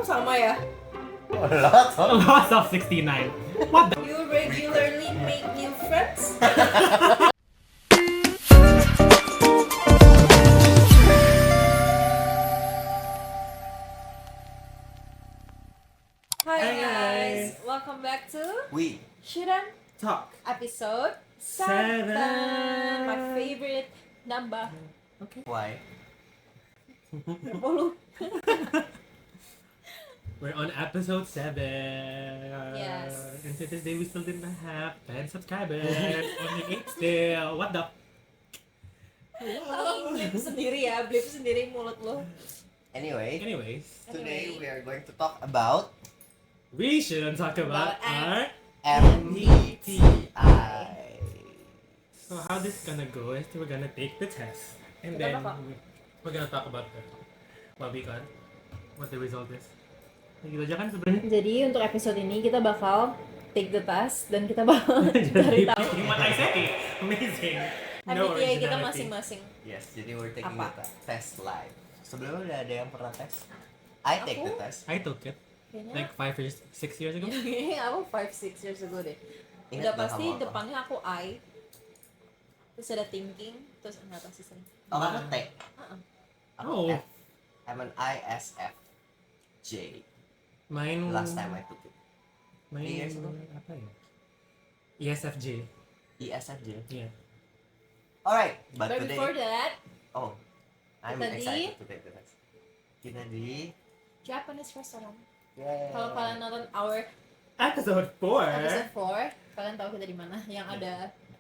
sama ya? Lots of 69. What the? You regularly make new friends? Hi Hi, guys, guys. welcome back to We Shiran Talk. episode 7. My favorite number. Okay. why? 10. We're on episode 7. Yes. And to this day, we still didn't have 10 subscribers. Only 8 still. What the? Blip sendiri ya, blip sendiri mulut lo. Anyway, Anyways, today we are going to talk about we shouldn't talk about About our... MBTI. So how this gonna go is we're gonna take the test. And Kita then bakal- we're gonna talk about what we got. What the result is. Gitu aja kan sebenarnya. Jadi untuk episode ini kita bakal take the test dan kita bakal cari tahu What I say. Amazing. No MBTI kita originality. masing-masing. Yes, jadi we're taking Apa? the test live. Sebelumnya udah ada yang pernah tes? I take the Aku? test. I took it Kayaknya like 5 years, 6 years ago. aku 5-6 years ago deh. Ingat Udah nggak pasti kamu apa? depannya aku I, terus ada thinking, terus nggak tahu sih. Oh, kamu T. Uh-uh. Aku Oh. F. I'm an ISFJ. Mine Last time I took it. Mine Yes, no? apa ya? ESFJ. ISFJ. Yeah. Alright, but But today. before that, Oh, I'm Kita di- excited to take the test. Kita di. Japanese restaurant. Yay. Kalau kalian nonton our Episode 4. episode 4, kalian tahu kita di mana? Yang ada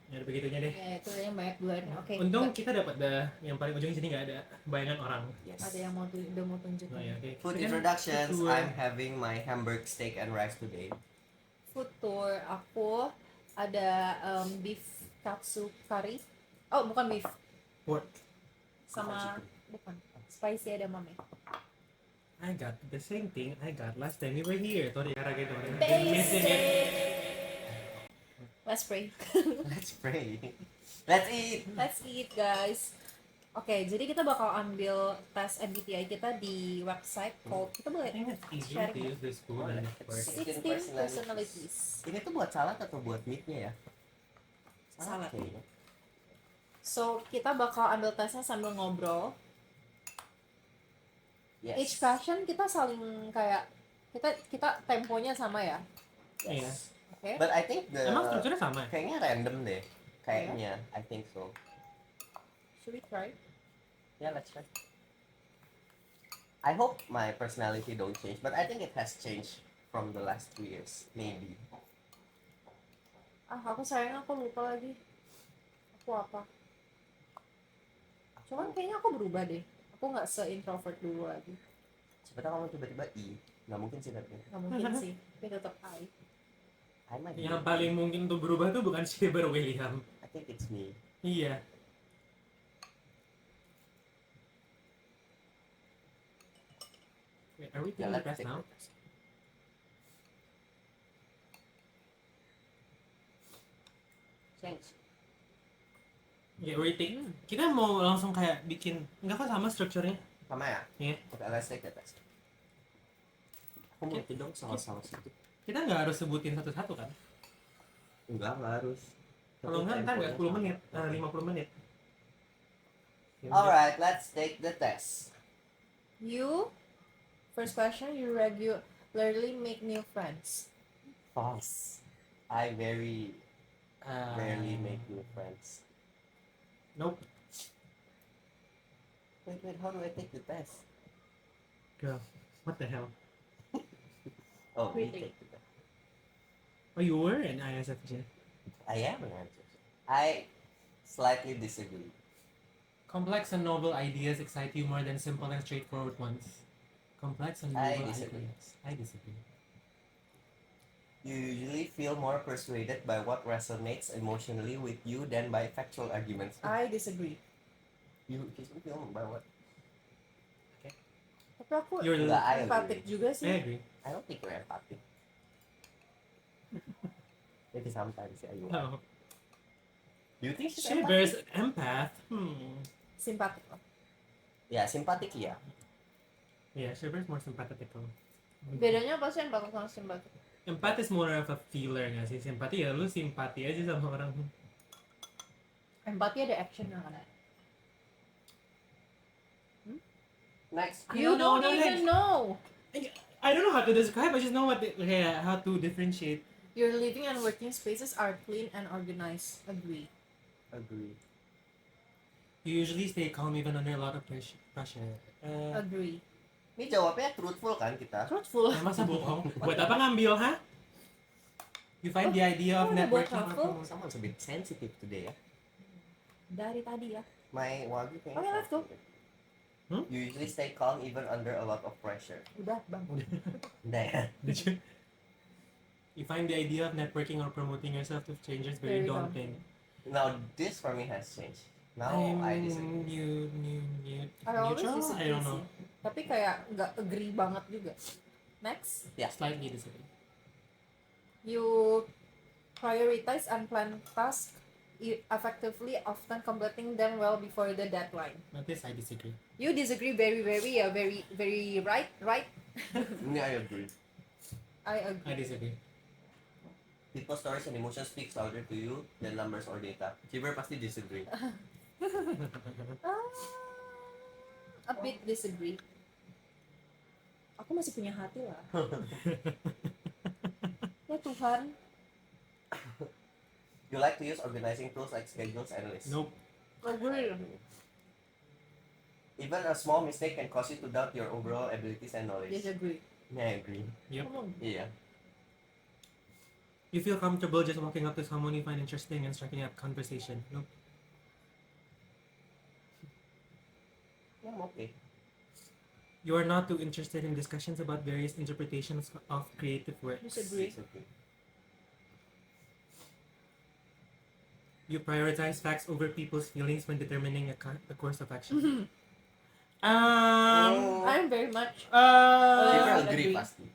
Ya udah begitunya deh. ya itu yang banyak bulan. Oke. Untung kita dapat yang paling ujung sini nggak ada bayangan orang. Yes. ada yang mau udah mau tunjukin. Oh ya, oke. Food Kita kan introductions. tour. I'm having my Hamburg steak and rice today. Food tour aku ada beef katsu curry. Oh, bukan beef. Pork. Sama bukan. Spicy ada mame. I got the same thing I got last time we were here. Tori Aragedon. Basic. Let's pray. Let's pray. Let's eat. Let's eat, guys. Oke, jadi kita bakal ambil tes MBTI kita di website called, kita I boleh think it's easier to use this spoon than the fork. 16 personalities. Ini tuh buat salad atau buat meatnya ya? Salad. kayaknya. So, kita bakal ambil tesnya sambil ngobrol. Yes. Each question kita saling kayak kita temponya sama ya. Iya. Oke. But I think the Emang strukturnya sama? kayaknya random deh. Kayaknya, I think so. Should we try? Yeah, let's try. I hope my personality don't change, but I think it has changed from the last 2 years, maybe. Aku sayang aku lupa lagi. Aku apa? Cuman kayaknya aku berubah deh. Aku nggak se-introvert dulu lagi. Siapa tahu kamu tiba-tiba I, nggak mungkin sih tapi. Nggak mungkin sih. Tapi tetap I. I might be. Yang paling mungkin untuk berubah tuh bukan Shiver William. I think it's me. Iya. Wait, are we Yeah, taking the let's test take now? the test. Change. Yeah, we're taking. Kita mau langsung kayak bikin, enggak kok sama strukturnya. Sama ya? Iya. Okay, let's take the test. Aku mau itu dong saus-saus itu. Kita nggak harus sebutin satu-satu kan? Enggak harus. Kalau nggak ntar nggak 10 menit, 50 menit. Alright, let's take the test. You, first question, you regularly make new friends. False. I very rarely make new friends. Nope. Wait, how do I take the test? Girl, what the hell? Oh, we Retake. take the test. Oh, you were an ISFJ. I am an answer. I slightly disagree. Complex and novel ideas excite you more than simple and straightforward ones. Complex and I novel disagree. ideas. I disagree. You usually feel more persuaded by what resonates emotionally with you than by factual arguments. I disagree. You feel by what? Tapi aku You're Enggak, I empatik agree. juga I sih. agree. I don't think you're empathic. Maybe sometimes yeah, you are. No. Do you think she's Shiver's empathic? empath. Simpatik. Yeah, sympathetic, yeah. Yeah, Shiver's more sympathetical. Bedanya apa sih empati sama simpati? Empath is more of a feeler nggak sih? Simpati ya lu simpati aja sama orang. Empati ada action kan? Next. You No, don't no, even next. know. I don't know how to describe. I just know how to differentiate. Your living and working spaces are clean and organized. Agree. Agree. You usually stay calm even under a lot of pressure. Agree. Ini jawabnya truthful kan kita? Truthful. Masa bohong? Buat apa ngambil, ha? You find the idea of Oh, udah buat networking or truthful? promoting. Someone's a bit sensitive today ya. Dari tadi ya. My wagi kayaknya. Okay, let's go. You usually stay calm even under a lot of pressure. Udah, Bang. Udah ya. Did you? You find the idea of networking or promoting yourself to strangers very Very daunting. Now this for me has changed. Now I disagree. I always Neutral? I disagree don't know. sih. Tapi kayak nggak agree banget juga. Next. Slightly disagree. You prioritize unplanned tasks effectively, often completing them well before the deadline. But this I disagree. You disagree very right. Ini I agree. I agree. I disagree. People's stories and emotions speaks louder to you than numbers or data. Ciber pasti disagree. A bit disagree. Aku masih punya hati lah. Ya Tuhan. You like to use organizing tools like schedules and lists. Nope. Agree. Even a small mistake can cause you to doubt your overall abilities and knowledge. Disagree. I agree. Yep. Come on. Iya. You feel comfortable just walking up to someone you find interesting and striking up conversation. Nope. I'm okay. You are not too interested in discussions about various interpretations of creative works. Disagree. Disagree. You prioritize facts over people's feelings when determining a course of action. I'm very much. Ciber agree agree. pasti.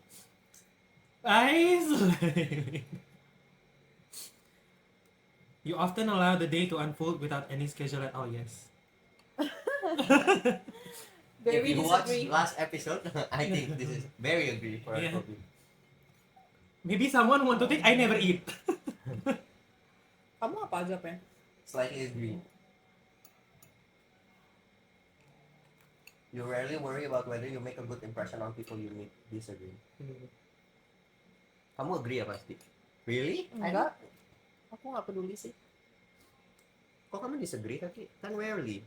Isolate. You often allow the day to unfold without any schedule at all. Yes. If Very you watch disagree. last episode, I think this is very agree for Yeah. Kobe. Maybe someone want to think I never eat. Kamu apa aja, Pen? Slightly agree. You rarely worry about whether you make a good impression on people you meet. Disagree. Kamu agree ya pasti? Really? Enggak. Aku nggak peduli sih. Kok kamu disagree tapi kan rarely.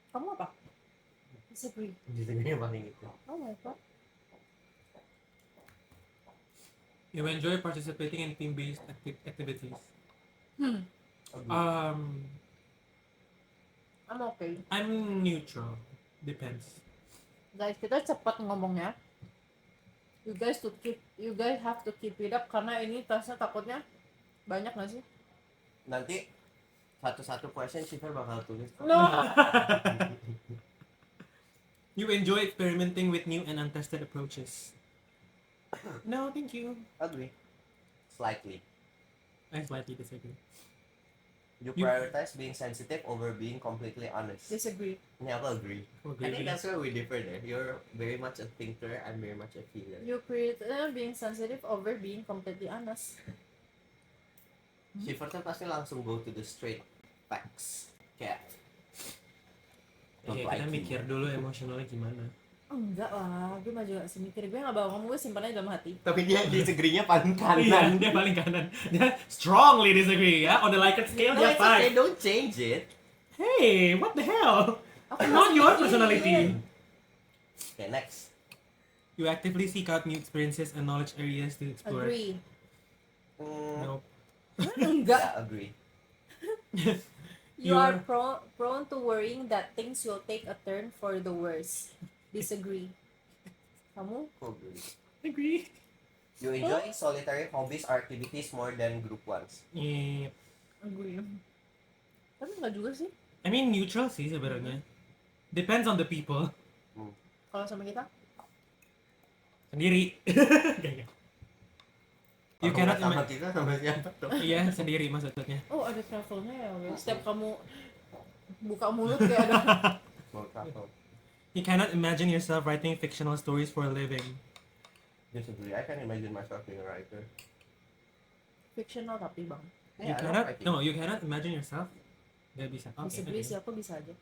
Kamu apa? Disagree. Disagree paling gitu. Oh my god. You enjoy participating in team-based activities. Agree. I'm okay. I'm neutral. Depends. Guys, kita cepat ngomongnya. You guys have to keep it up karena ini tasnya takutnya banyak nggak sih? Nanti satu-satu question Ciber bakal tulis. No. You enjoy experimenting with new and untested approaches. No, thank you. Agree. Slightly. I slightly disagree. You You- prioritize being sensitive over being completely honest. Disagree. Ini aku agree. I think Okay. that's where we differ there. You're very much a thinker, I'm very much a feeler. You prefer being sensitive over being completely honest. Shiver tuh pasti langsung go to the straight facts. Kayak don't Oke, lie kita to me. mikir dulu emosionalnya gimana. Enggak lah, gue mah juga masih mikir. Gue gak bakal ngomong, gue simpannya dalam hati. Tapi dia disagree-nya paling Iya, kanan. dia paling kanan. Dia strongly disagree ya. On the Likert scale, No, dia it's okay, 5. don't change it. Hey, what the hell? Aku Not masih your mikirin. personality. Okay, next. You actively seek out new experiences and knowledge areas to explore. Agree. Nope. Enggak. Yeah, agree. You are prone to worrying that things will take a turn for the worse. Disagree. Kamu? Agree. Agree. You enjoy solitary hobbies or activities more than group ones. Yeah. Agree. Tapi enggak juga sih. I mean neutral sih sebenarnya. Depends on the people. Kalau sama kita? Sendiri. You Kalau cannot nggak sama imagine. kita sama siapa tuh? Iya, sendiri maksudnya. Oh, ada travelnya ya. Wes. Setiap kamu buka mulut kayak ada. Mau travel. You cannot imagine yourself writing fictional stories for a living. Disagree. I can imagine myself being a writer. Fictional tapi bang. You I love cannot. writing. No, you cannot imagine yourself. Gak bisa. Okay, Disagree sih, aku bisa aja.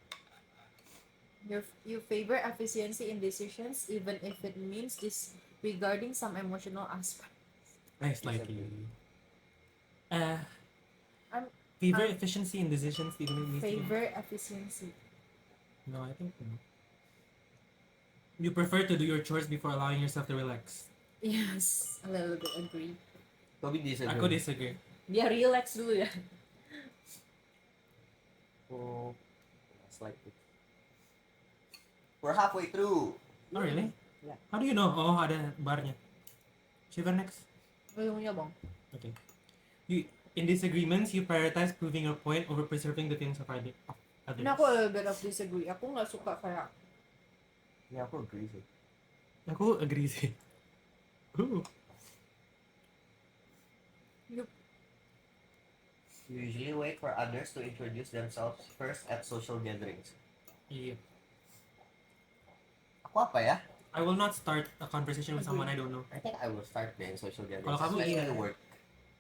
You favor efficiency in decisions even if it means disregarding some emotional aspect. Nice, slightly. I'm- Favor I'm- efficiency in decisions even if it needs to be- Favor efficiency. No, I think no. You prefer to do your chores before allowing yourself to relax. Yes, a little bit agree. Toby disagree. Aku disagree. Dia relax dulu ya. Oh, slightly. We're halfway through. Oh really? Yeah. How do you know? Oh, ada barnya. Shiver next. Ujungnya bang. Okay. In disagreements, you prioritize proving your point over preserving the feelings of others. Ini aku a little bit of disagree. Aku nggak suka kayak Yeah, aku agree sih. Aku agree sih. Ooh. You usually wait for others to introduce themselves first at social gatherings. Yeah. Aku apa ya? I will not start a conversation with someone I don't know. I think I will start in social gatherings. Kalau kamu, especially iya. work.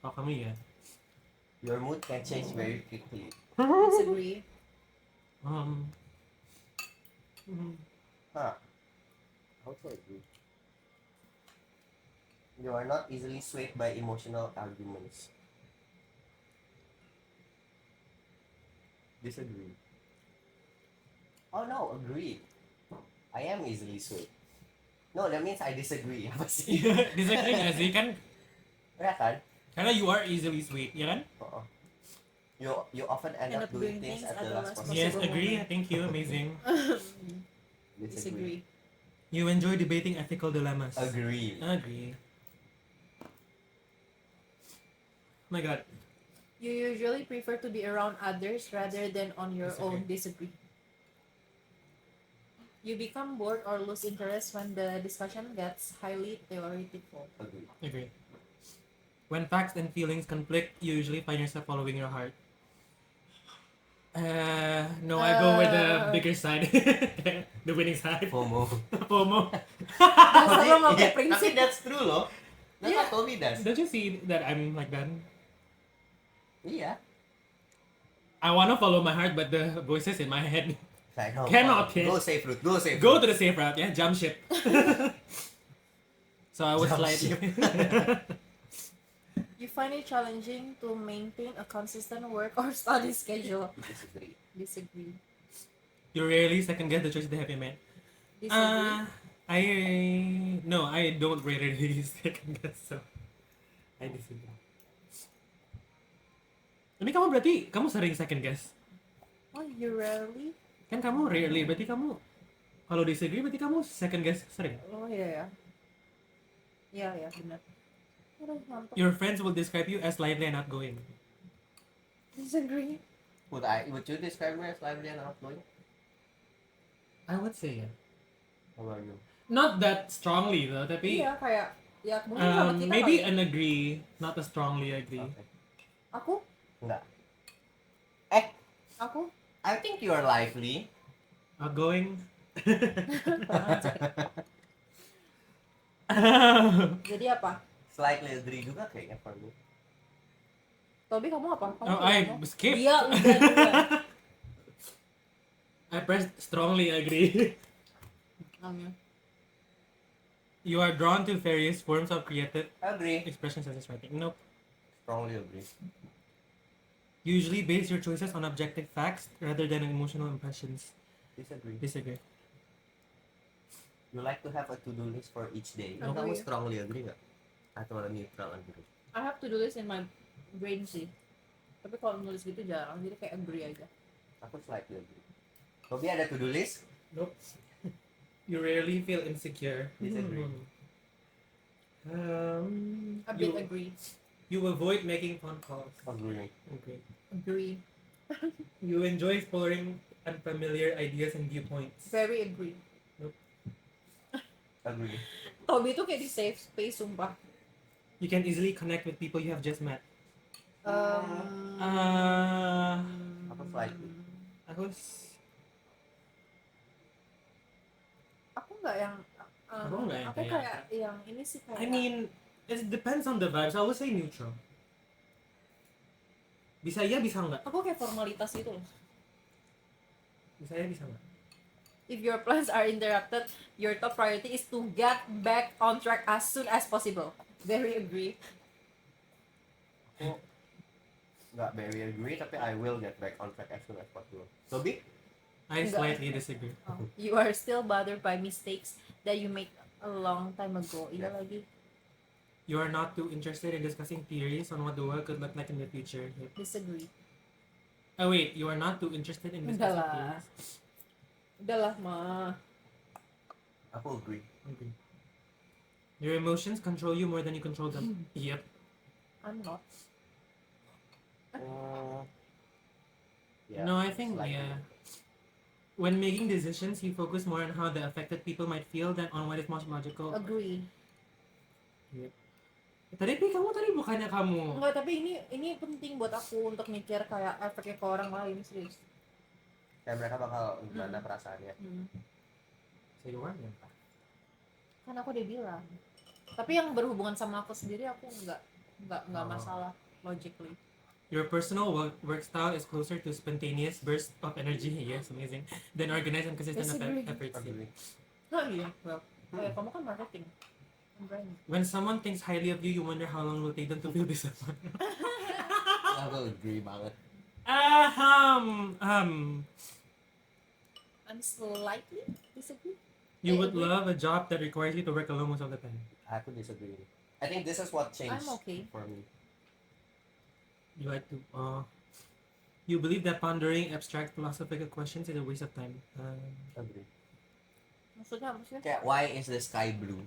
Kalau kamu ya. Your mood can change very quickly. disagree. Hmm. Huh. Also agree. You are not easily swayed by emotional arguments. Disagree. Oh no, agree. I am easily swayed. No, that means I disagree. Apa sih? Disagree gak sih kan? Ya kan? Karena you are easily sweet, ya kan? Oo. You often end up doing things at the last possible Yes, Possible agree. moment. Thank you. Amazing. Disagree. Disagree. You enjoy debating ethical dilemmas. Agree. Agree. Oh my god. You usually prefer to be around others rather than on your Disagree. own. Disagree. You become bored or lose interest when the discussion gets highly theoretical. Agree. Agree. When facts and feelings conflict, you usually find yourself following your heart. No, I go with the bigger side. The winning side. FOMO. FOMO. Dasar lo mau Iya, ke prinsip. tapi that's true loh. That's Yeah. what Toby does. Don't you see that I'm like that? Iya. I wanna follow my heart, but the voices in my head Like, no, Cannot, Go kid. safe route. Go safe go route. to the safe route, yeah, jump ship. So I was Jump slightly. You find it challenging to maintain a consistent work or study schedule. Disagree. Disagree. You rarely second guess the choices that have been made. Disagree. I don't rarely second guess, so I disagree. Ini kamu berarti kamu sering second guess. Oh, you rarely? Kan kamu rarely, berarti kamu kalau disagree berarti kamu second guess sering. Oh iya ya. Iya ya benar. Aduh, mantap. Your friends will describe you as lively and outgoing. Disagree. Would you describe me as lively and outgoing? I would say yeah. How about you? Not that strongly though, tapi Iya kayak ya mungkin sama kita maybe kali ya. an agree, not a strongly agree. Okay. Aku? Enggak. Aku? I think you are lively. Outgoing. Jadi apa? Slightly agree juga kayaknya for me. Tobi kamu apa? Kamu Oh, tidak I mau? skip. Dia udah juga. I pressed strongly agree. You are drawn to various forms of creative Agree. expression such as writing. Nope. Strongly agree. You usually base your choices on objective facts rather than emotional impressions. Disagree. Disagree. You like to have a to-do list for each day. Agree. Kamu strongly agree nggak? Atau neutral agree? I have to do this in my brain sih. Tapi kalau nulis gitu jarang, jadi kayak agree aja. Aku slightly agree. Tobi ada to-do list? Nope. You rarely feel insecure. Disagree. A bit agree. You avoid making phone calls. Agree. Okay. Agree. You enjoy exploring unfamiliar ideas and viewpoints. Very agree. Agree. Tobi tuh kayak di safe space, sumpah. You can easily connect with people you have just met. Aku slightly. Aku enggak yang Aku enggak yang aku kayak- kayak yang ini sih kayak I mean, it depends on the vibes. I would say neutral. Bisa iya, bisa enggak. aku kayak formalitas itu loh. Bisa iya, bisa enggak. If your plans are interrupted, your top priority is to get back on track as soon as possible. Very agree. Aku nggak very agree, tapi I will get back on track as soon as possible. Tobi? I Enggak. slightly disagree. You are still bothered by mistakes that you made a long time ago. Iya Yeah. lagi. You are not too interested in discussing theories on what the world could look like in the future. Yep. Disagree. Oh wait, you are not too interested in Udah discussing lah. theories? Udahlah, mah. Aku agree. Okay. Your emotions control you more than you control them. Yep. I'm not. Yeah, No, I think slightly. yeah. When making decisions, you focus more on how the affected people might feel than on what is most logical. Agree. Tadi kamu tadi bukannya kamu. Enggak, tapi ini penting buat aku untuk mikir kayak efeknya ke orang lain, serius. Kayak mereka bakal gimana perasaannya. So you are Kan aku udah bilang. Tapi yang berhubungan sama aku sendiri aku enggak Oh. masalah logically. Your personal work style is closer to spontaneous burst of energy, yes, amazing, than organized and consistent Disagree. efforts. Agree. Nah, iya. Well, kayak kamu kan marketing. I'm brand. When someone thinks highly of you, you wonder how long it will take them to feel disappointed. Aku agree banget. I'm slightly disagree. You would agree. love a job that requires you to work alone most of the time. Aku disagree. I think this is what changed I'm okay. for me. You like to, you believe that pondering abstract philosophical questions is a waste of time. Agree. Maksudnya apa sih? Kayak why is the sky blue?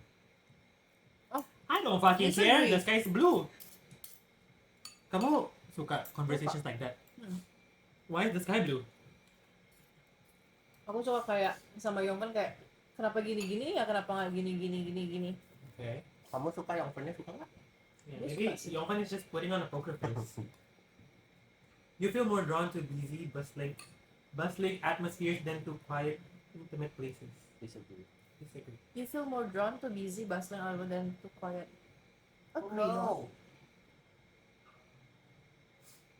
I don't fucking care. Disagree. The sky is blue. Kamu suka conversations like that? Why is the sky blue? Aku suka kayak sama Yongpan kayak kenapa gini-gini ya, kenapa nggak gini. Okay. Kamu suka yang pernah suka nggak? Yeah, This maybe was- Yongpan is just putting on a poker face. You feel more drawn to busy, bustling atmospheres than to quiet, intimate places. Disagree. Disagree. You feel more drawn to busy, bustling rather than to quiet. Oh Agree, no.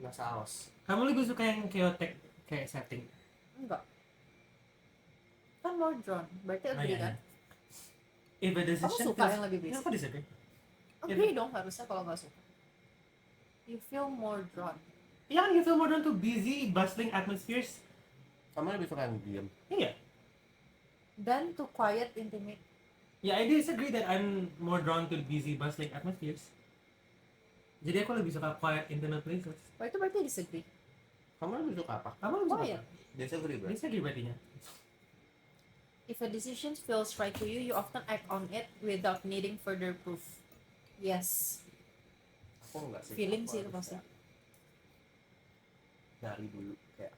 Nasa house. Kamu lebih suka yang chaotic kayak setting? Enggak. Kan more drawn. Berarti agree iya. kan? If a decision Kamu suka yang lebih Yeah, busy? aku disagree. Agree dong harusnya kalau nggak suka. You feel more drawn. Yeah, you feel more drawn to busy, bustling atmospheres. Kamu lebih suka yang diem. Yeah. Than to quiet, intimate. Yeah, I disagree that I'm more drawn to busy, bustling atmospheres. Jadi aku lebih suka quiet, intimate places. Oh, itu berarti disagree. Kamu lebih suka apa? Kamu lebih suka Quiet. apa? Disagree bro. Disagree berarti. If a decision feels right to you, you often act on it without needing further proof. Yes. Aku enggak sih. Feeling Aku sih itu harus pasti. kayak dari dulu kayak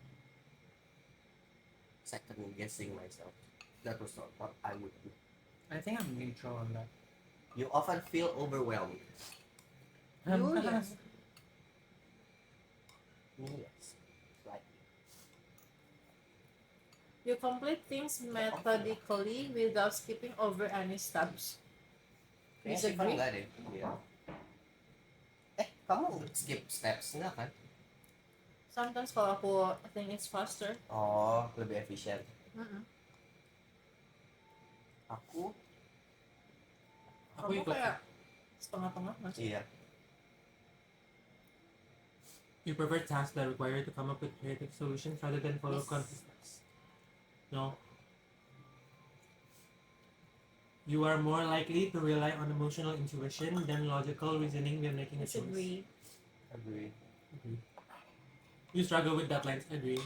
second guessing myself. That was not what I would do. I think I'm neutral on that. You often feel overwhelmed. You, yes. Me, yes. Slightly. You complete things methodically without skipping over any steps. Kayaknya sih Disagree? enggak deh. Iya. Kamu skip steps enggak kan? Sometimes kalau aku think it's faster. Oh, lebih efisien. Mm-mm. Aku Aku Kamu ikut. kayak setengah-tengah masih. iya. You prefer tasks that require you to come up with creative solutions rather than follow Yes. concepts. No. You are more likely to rely on emotional intuition than logical reasoning when making a choice. Disagree. Agree. Agree. You struggle with deadlines. Agree.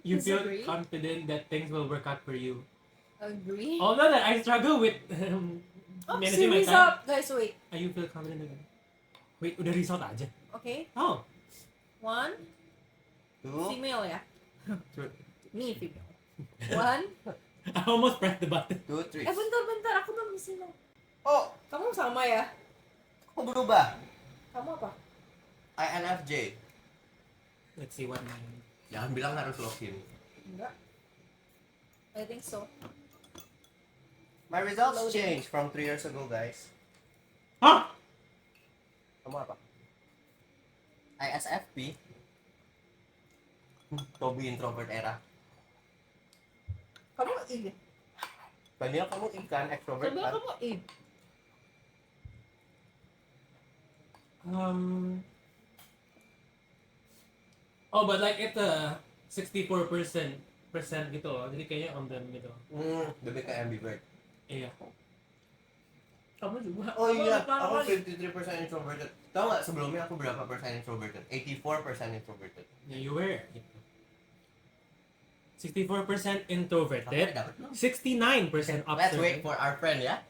You Disagree. feel confident that things will work out for you. Agree. Although that I struggle with Oh, managing my series time. up. Guys, wait. You feel confident again? Wait, udah result aja. Okay. Oh. One, Two. female ya. True. Me, female. One. I almost pressed the button. 2, 3. Bentar. Aku belum sino. Oh, Kamu sama ya? aku berubah. Kamu apa? INFJ. Let's see what mine. Jangan bilang harus login. Enggak. I think so. My results Loading. changed from 3 years ago, guys. Huh? Kamu apa? ISFP. Toby introvert era. Kamu I. Tadinya kamu ikan extrovert Sabi kan? kamu I. Oh, but like it's a 64% gitu loh. Jadi kayaknya on the middle. Lebih kayak ambivert. Iya. Kamu juga. Oh Kamu iya, lupa aku kali. 53% introverted. Tahu nggak sebelumnya aku berapa persen introverted? 84% introverted. Yeah, you were. 64% Kamu introverted, dapat belum? 69% Let's wait observant. for our friend ya.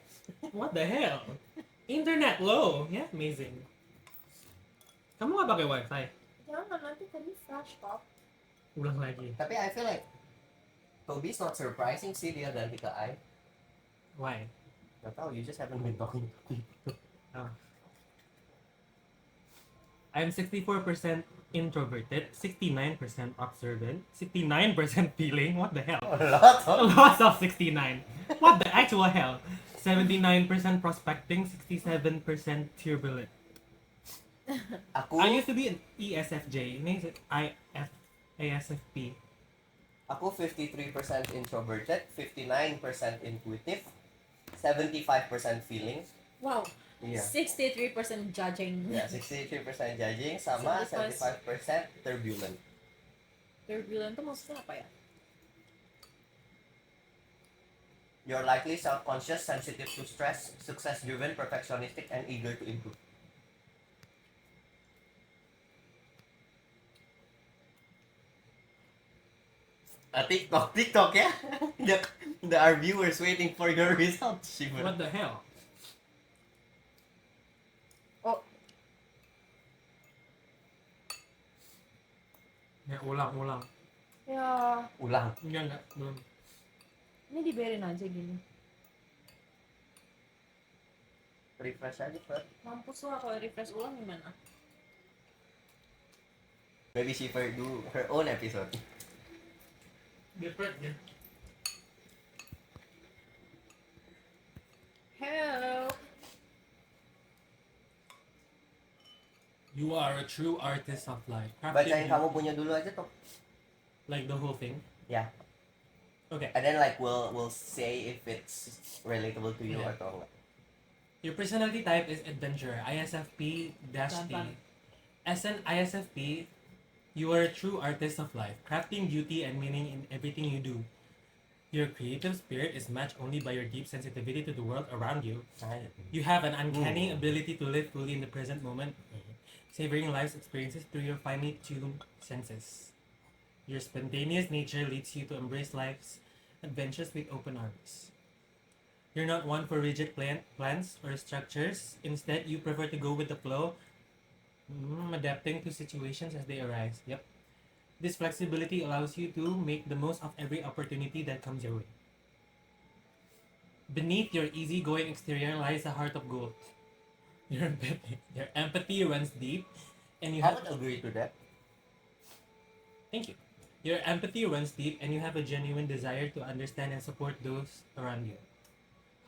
What the hell? Internet low. Yeah, amazing. Kamu nggak pakai wifi? Jangan nanti tadi flash top. Ulang lagi. Tapi I feel like Toby's not surprising sih dia ganti ke I. Why? Gak tau, you just haven't been talking to people. I'm 64% introverted, 69% observant, 69% feeling. What the hell? A lot A of lot of 69. What the actual hell? 79% prospecting, 67% turbulent. Aku I used to be an ESFJ. Ini ASFP. Aku 53% introverted, 59% intuitive, 75% feeling. Wow. Iya. 63% judging. Ya, 63% judging sama 75% turbulent. Turbulent itu maksudnya apa ya? You're likely self-conscious, sensitive to stress, success-driven, perfectionistic, and eager to improve. TikTok ya. Our viewers waiting for your results. Shiver. What the hell? Oh, Ya, ulang. ya. Ulang. Enggak, belum. Ini dibiarin aja gini. Refresh aja, Fer. Mampus lah kalau refresh ulang gimana? Maybe Shiver do her own episode. Different, ya. Help. You are a true artist of life. Bacain kamu punya dulu aja tuh. Like the whole thing? Yeah. Okay. And then like we'll say if it's relatable to you Yeah. atau enggak. Your personality type is adventurer, ISFP-T. Gampang. As an ISFP, you are a true artist of life, crafting beauty and meaning in everything you do. Your creative spirit is matched only by your deep sensitivity to the world around you. You have an uncanny ability to live fully in the present moment, savoring life's experiences through your finely tuned senses. Your spontaneous nature leads you to embrace life's adventures with open arms. You're not one for rigid plans or structures. Instead, you prefer to go with the flow, adapting to situations as they arise. Yep. This flexibility allows you to make the most of every opportunity that comes your way. Beneath your easygoing exterior lies a heart of gold. Your empathy runs deep, and you I have would agree to that. Thank you. Your empathy runs deep, and you have a genuine desire to understand and support those around you.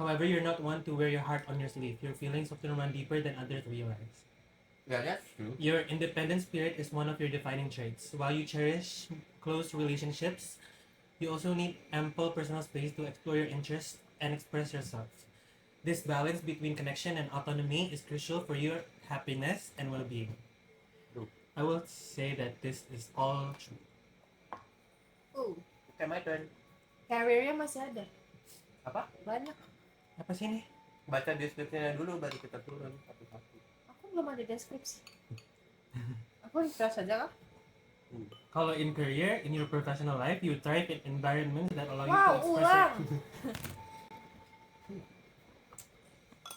However, you're not one to wear your heart on your sleeve. Your feelings often run deeper than others realize. Yeah, that's true. Your independent spirit is one of your defining traits. While you cherish close relationships, you also need ample personal space to explore your interests and express yourself. This balance between connection and autonomy is crucial for your happiness and well-being. True. I will say that this is all true. Oh, Okay, my turn. carrier-nya masih ada. Apa? Banyak. Apa sih ini? Baca deskripsinya dulu baru kita turun satu-satu. Aku belum ada deskripsi. Aku refresh aja kah? Kalau in career, in your professional life, you thrive in environments that allow you Wow, to express ulang.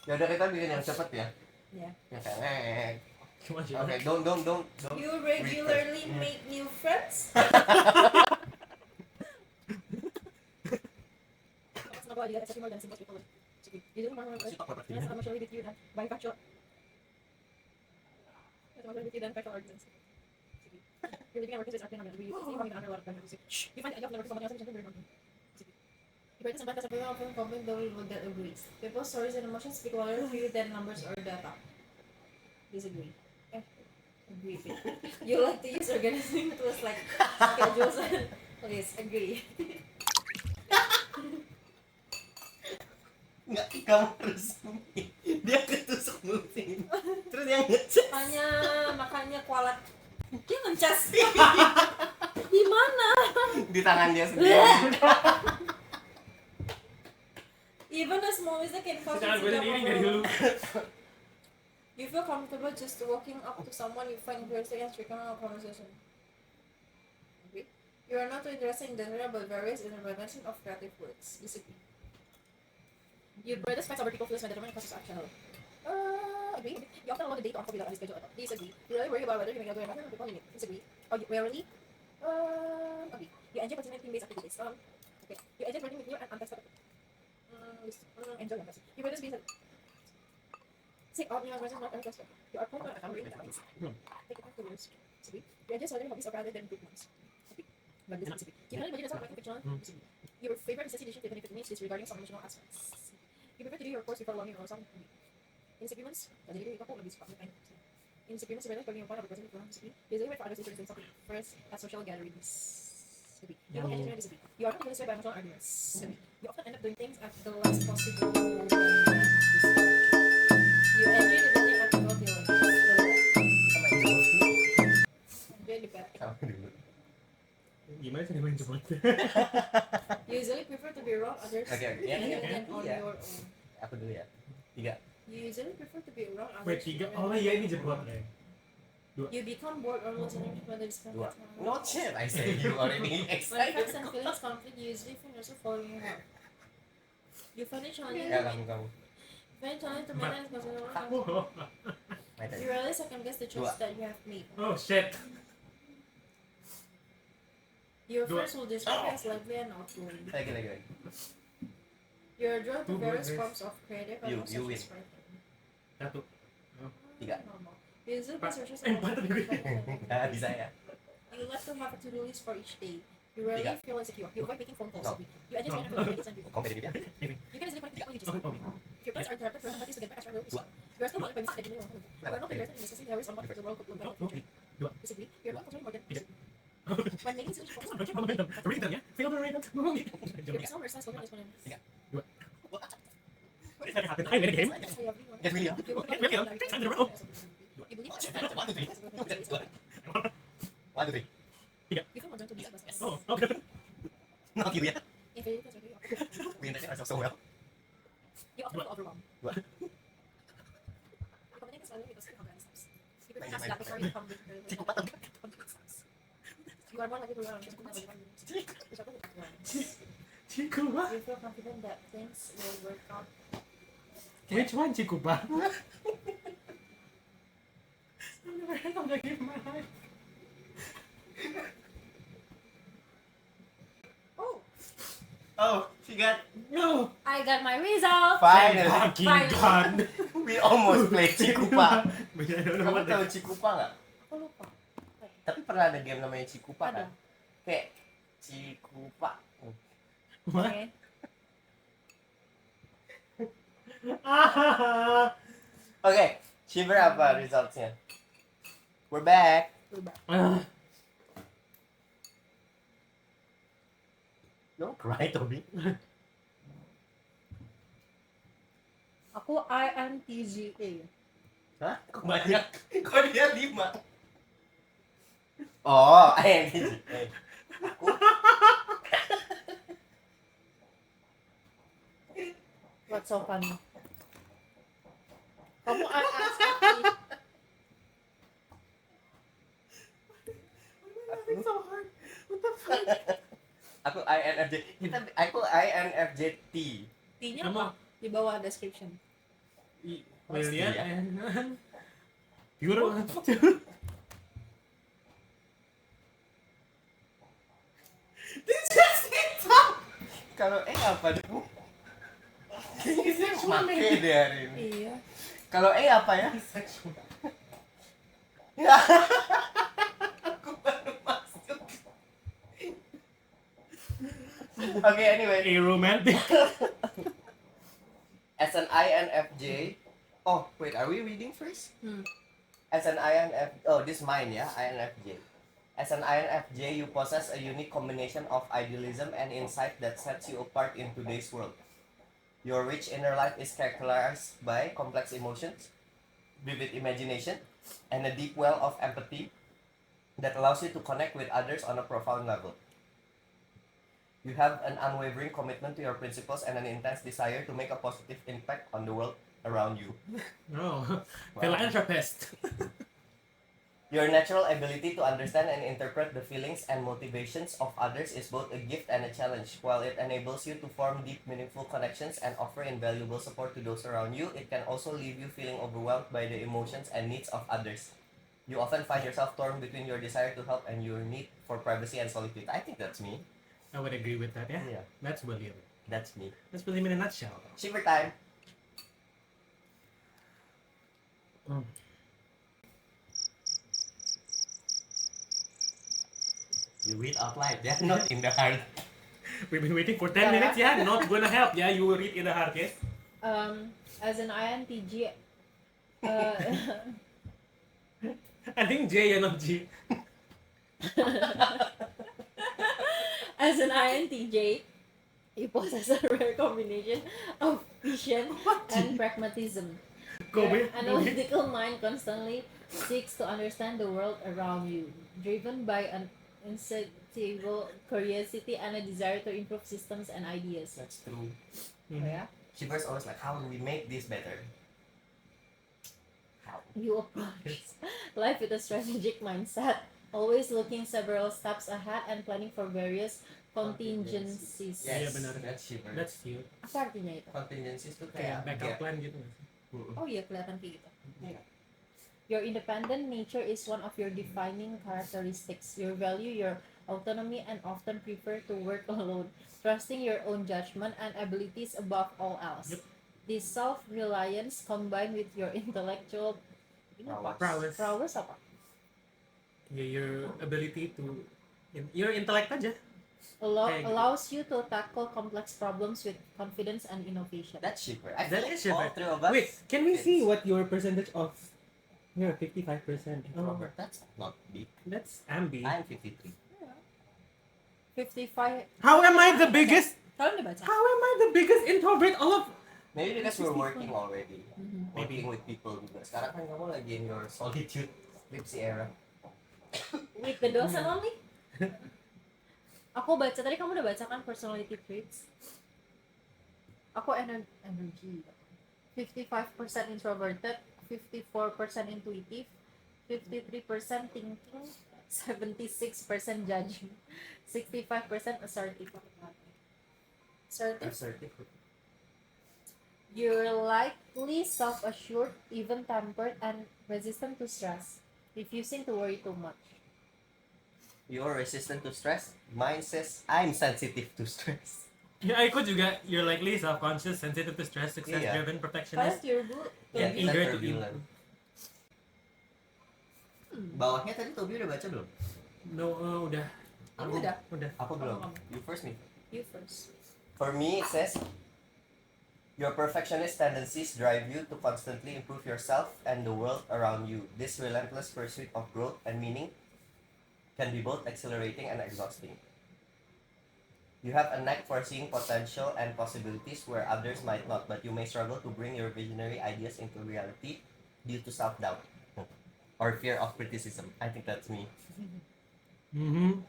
Ya udah kita bikin yang cepet ya. Yeah. Yang kayak Cuma sih. Okay, don't. You regularly make new friends? Kenapa dia more than simple people? You do more yes, emotionally with you than by factual. Emotionally with you than factual arguments. You're living and working with our family. We see how we under a lot of benefits. You find the idea of never someone else is very important. Brightness and blackness are people often conflict though we would that agrees. People's stories and emotions speak louder to you than numbers or data. Disagree. Agree. You like to use organizing tools like schedules and lists. Agree. Nggak, kamu harus moving. Dia ketusuk moving. Terus dia ngecas. Makanya kualat. Dia ngecas. Di mana? Di tangan dia sendiri. Even the small mistake can cause Jangan gue sendiri dari dulu. You feel comfortable just walking up to someone you find interesting and striking up a conversation. Agree? You are not too interested in genre but various interpretation of creative works. Disagree. You brother spend over people feels when determining causes action. Agree. You often allow the day to unfold without any schedule at all. Disagree. You really worry about whether you may go to a matter or people limit. Disagree. Oh, you rarely. Agree. You enjoy participating in team-based activities. Okay. You enjoy working with new and untested. Enjoy your You brother being say all your versions not every question. You are prone to accommodating deadlines. Take it back to yours. Disagree. You enjoy solving hobbies rather than group ones. Agree. But disagree. You can imagine yourself writing fiction. Disagree. Your favorite necessity dish even if it means disregarding some emotional aspects. You prefer to do your course before learning or something. In disagreements, jadi diri kamu lebih suka ngapain? In disagreements, sebenarnya bagi yang point of the person who disagree. Usually wait for others to do something first at social gatherings. Disagree. You don't enjoy disagree. You are not influenced by emotional arguments. Disagree. You often end up doing things at the last possible moment. You enjoy debating at people feelings. Sama itu. Enjoy debating. Sama dulu. Gimana sih main jemput? You usually prefer to be around others Oke. than on Iya. your own. Aku dulu ya. 3. You usually prefer to be around others. Wait, 3. Oh than- iya ini jemput. You become bored or losing interest when there is 2. conflict. No shit, I say you already When excited. facts and feelings conflict, you usually find yourself following your heart. You find it challenging. Ya kamu. Find it challenging to manage consider. Oh, My turn. You rarely second guess the choices that you have made. oh shit. Your Dua. friends will describe you as lively and outgoing. Lagi. You're drawn to Two various good forms of creative and You social win. writing. 1. 3. Normal. You usually Empat. place yourself Empat tadi gue. Ah, bisa ya. You like to have a to-do list for each day. You rarely Tiga. feel insecure. You avoid making phone calls. No. You adjust your activities and people. Kompetitif ya. You can easily connect people you just Oh, like. If your plans are interrupted for empathy to get back extra release. Dua. You are still bothered by mistakes that you know. You are not interested in discussing theories on what the world could look like in the future. Dua. Disagree. You're not concerned more than Tiga. when making decisions, focus on Momentum. Momentum ya. Feel the momentum. your personal versus social response. Tiga. What is that happening? I win a game. That's how you have been. Get William. You Get William. 3 times in a row. You believe Oh, that shit. 1, 2, 3. you 1, 2, 3. feel more drawn to these aspects. Oh, okay. Not you ya. If you that's what you We understand ourselves so well. You often feel overwhelmed. Dua. You communicate slowly with a certain steps. You prepare tasks that before you come with the Cikupa tau. You are more likely to rely on just because of one. Chikuba. You feel confident that things will work out. Which one, Chikuba? I've never heard of that game in my life. Oh, Oh, she got. No. I got my result. Finally. Fucking Fine. God. We almost played Cikupa. But I don't know Kamu what tahu that. Cikupa nggak? Aku lupa. Tapi pernah ada game namanya Cikupa Ada. kan? Kayak Cikupa. What? Okay. Oke, Shiver apa resultsnya? We're back. Lupa. Don't cry, Toby. Aku INTJA. Hah? Kok banyak? Kok dia 5? Oh, INTJ. Aku What's so funny? Kamu INFP. so hard. What the fuck? Aku INFJ. Aku INFJT. T-nya Kamu- apa? Di bawah description. William ya. and Pure. Kalau apa dulu? Kayaknya Sexual make maybe. deh hari ini. Iya. Kalau apa ya? Sexual. Aku baru masuk. Okay, anyway. A romantic. As an INFJ. Oh, wait, are we reading first? As an this is mine, yeah, INFJ. As an INFJ, you possess a unique combination of idealism and insight that sets you apart in today's world. Your rich inner life is characterized by complex emotions, vivid imagination, and a deep well of empathy that allows you to connect with others on a profound level. You have an unwavering commitment to your principles and an intense desire to make a positive impact on the world around you. Oh, Wow. philanthropist. Your natural ability to understand and interpret the feelings and motivations of others is both a gift and a challenge. While it enables you to form deep, meaningful connections and offer invaluable support to those around you, it can also leave you feeling overwhelmed by the emotions and needs of others. You often find yourself torn between your desire to help and your need for privacy and solitude. I think that's me. I would agree with that. Yeah, Yeah, that's William. that's me. That's William in a nutshell. Shiver time. You read out loud, yeah? Not in the heart. We've been waiting for 10 Yeah. minutes. Yeah, not gonna help. Yeah, you will read in the hard case. As an INTJ, uh, I think J, yeah, not G. as an INTJ, you possess a rare combination of vision and pragmatism. Kobe. Your analytical mind constantly seeks to understand the world around you, driven by an insatiable curiosity and a desire to improve systems and ideas. That's true. Mhm. Oh, yeah? Shiver's always like, how do we make this better? How? You approach life with a strategic mindset, always looking several steps ahead and planning for various contingencies. Yes. Iya, benar. That's Shiver. That's cute. Apa artinya itu? Contingencies tuh Kayak kayak backup gap. plan gitu. nggak sih? Oh iya, kelihatan kayak gitu. Iya. Your independent nature is one of your defining characteristics. You value your autonomy and often prefer to work alone, trusting your own judgment and abilities above all else. Yep. This self-reliance combined with your intellectual ini apa? Prowess. Prowess apa? Yeah, your ability to your intellect aja. Kayak gitu. Allows you to tackle complex problems with confidence and innovation. That's Shiver. I That feel is like all Shiver. three of us. Wait, can we fits. see what your percentage of? You're 55%. Oh, Robert, that's not big. that's Ambi. I'm 53. 55. How am I the biggest? Kalian udah baca? How am I the biggest introvert? All of Maybe because we're working already. Mhm. Working with people juga. Sekarang kan kamu lagi in your solitude skripsi era. With the dosen only? Aku baca, tadi kamu udah baca kan personality traits? Aku energy. 55% introverted, 54% intuitive, 53% thinking, 76% judging, 65% assertive. Assertive? Assertive. You're likely self-assured, even-tempered, and resistant to stress, refusing to worry too much. You're resistant to stress. Mine says I'm sensitive to stress. yeah, I could juga. You're likely self-conscious, sensitive to stress, success-driven, Kalian perfectionist. turbulent. Yeah, Eager kita to turbulent. Bawahnya tadi Tobi udah baca belum? No, udah. Aku udah. Udah. Aku belum. Kamu. You first nih. You first. For me, it says, your perfectionist tendencies drive you to constantly improve yourself and the world around you. This relentless pursuit of growth and meaning can be both exhilarating and exhausting. You have a knack for seeing potential and possibilities where others might not, but you may struggle to bring your visionary ideas into reality due to self-doubt or fear of criticism. I think that's me. Mm-hmm.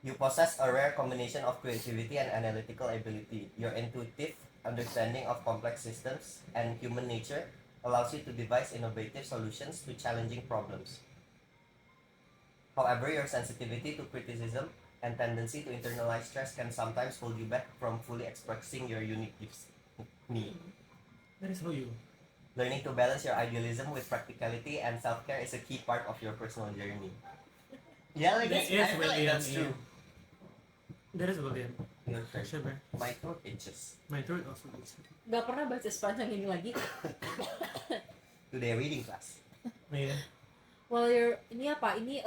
You possess a rare combination of creativity and analytical ability. Your intuitive understanding of complex systems and human nature allows you to devise innovative solutions to challenging problems. However, your sensitivity to criticism and tendency to internalize stress can sometimes hold you back from fully expressing your unique gifts. Me. That is how you. Learning to balance your idealism with practicality and self-care is a key part of your personal journey. Yeah, like That that's, is I feel like William, that's true. That is William. Your turn. Shiver. My throat itches. My throat also is. Gak pernah baca sepanjang ini lagi. Today reading class. Yeah. While your ini apa? Ini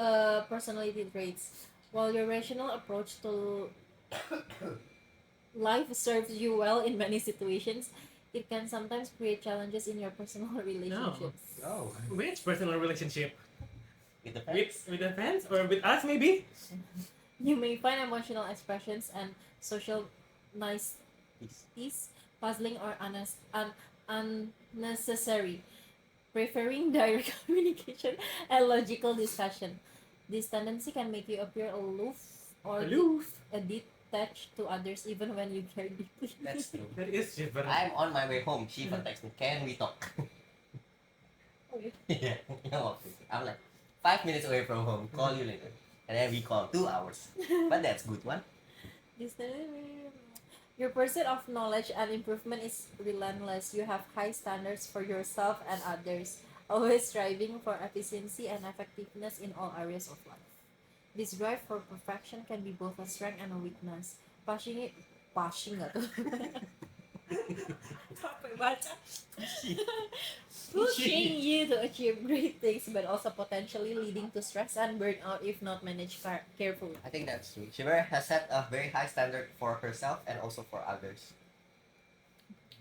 personality traits. While your rational approach to life serves you well in many situations, it can sometimes create challenges in your personal relationships. Oh, Which personal relationship? with the pets. With the fans or with us maybe? You may find emotional expressions and social Peace. niceties puzzling or unnecessary, preferring direct communication and logical discussion. This tendency can make you appear aloof or detached to others even when you care deeply. That's true. That is shiver. I'm on my way home. Shiva texts me, can we talk? Okay. Yeah. No, I'm like 5 minutes away from home. Call you later. And then we call 2 hours. But that's good one. Your pursuit of knowledge and improvement is relentless. You have high standards for yourself and others, always striving for efficiency and effectiveness in all areas of life. This drive for perfection can be both a strength and a weakness. Pushing nggak tuh? Capek baca. Pushing you to achieve great things, but also potentially leading to stress and burnout if not managed carefully. I think that's true. Shiva has set a very high standard for herself and also for others.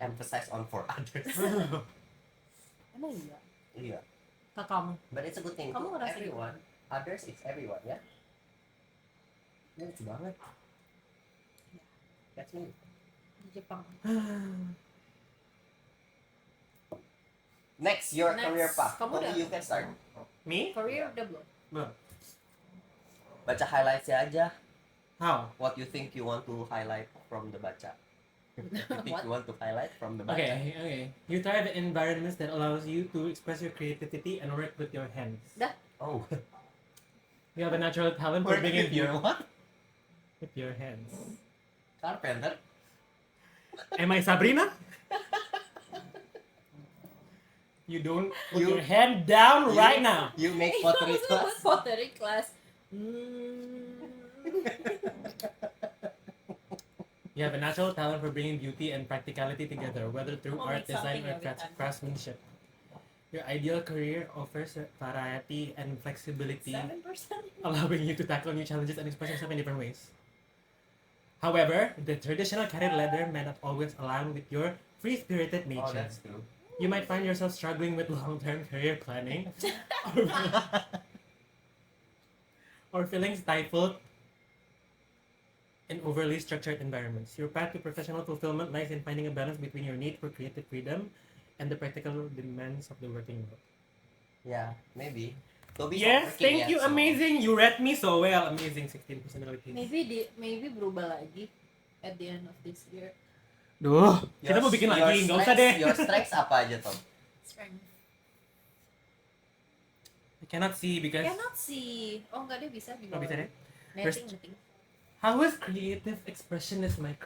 Emphasize on for others. Emang iya? Yeah. Ke kamu? But it's a good thing Kamu to ngerasa gitu? everyone. Others, it's everyone, ya? Ya, lucu banget. That's me. Di Jepang. Next, your Next. career path. Kamu Toby, udah? you can start. Me? Career udah belum? Baca highlights-nya aja. How? What you think you want to highlight from the baca. You think What? you want to highlight from the baca. Okay. You thrive in environments that allows you to express your creativity and work with your hands. Oh. You have a natural talent for Work bringing with your what? with your hands. Carpenter? Am I Sabrina? You don't put You- your hand down you- right now. You make pottery class? Pottery class. You have a natural talent for bringing beauty and practicality together, whether through I'll art, make design, something or of it then. craftsmanship. Your ideal career offers variety and flexibility, 7%? allowing you to tackle new challenges and express yourself in different ways. However, the traditional career ladder may not always align with your free-spirited Oh, nature. that's true. You might find yourself struggling with long-term career planning or feeling stifled in overly structured environments. Your path to professional fulfillment lies in finding a balance between your need for creative freedom and the practical demands of the working world. Yeah, maybe. Toby's not Yes, working thank yet, you, so- amazing. You read me so well. Amazing, 16 personality. Maybe berubah lagi at the end of this year. Duh, kita mau bikin Your lagi, nggak usah strengths- deh. Your strengths apa aja, Tom? Strength. I cannot see because Cannot see. Oh enggak, dia bisa di oh, bawah. bisa deh. Netting. How is creative expression is my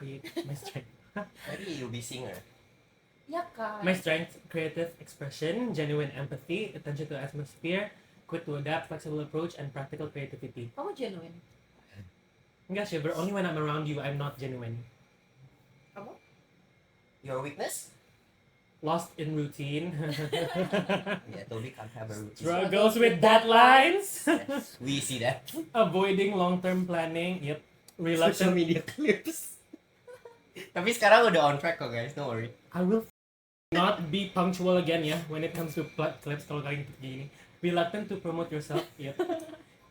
strength. Maybe you'll be singer. Ya kan. My strength, creative expression, genuine empathy, attention to atmosphere, quick to adapt, flexible approach, and practical creativity. Kamu genuine. Enggak sih, but only when I'm around you, I'm not genuine. Kamu? Your weakness? Lost in routine. Yeah, Toby can't have a routine. Struggles with deadlines. Yes, we see that. Avoiding long-term planning. Yep. Social Reluctant. media clips. Tapi sekarang udah on track kok guys, don't worry. I will not be punctual again ya when it comes to clips kalau kalian gini. Reluctant to promote yourself. Yep.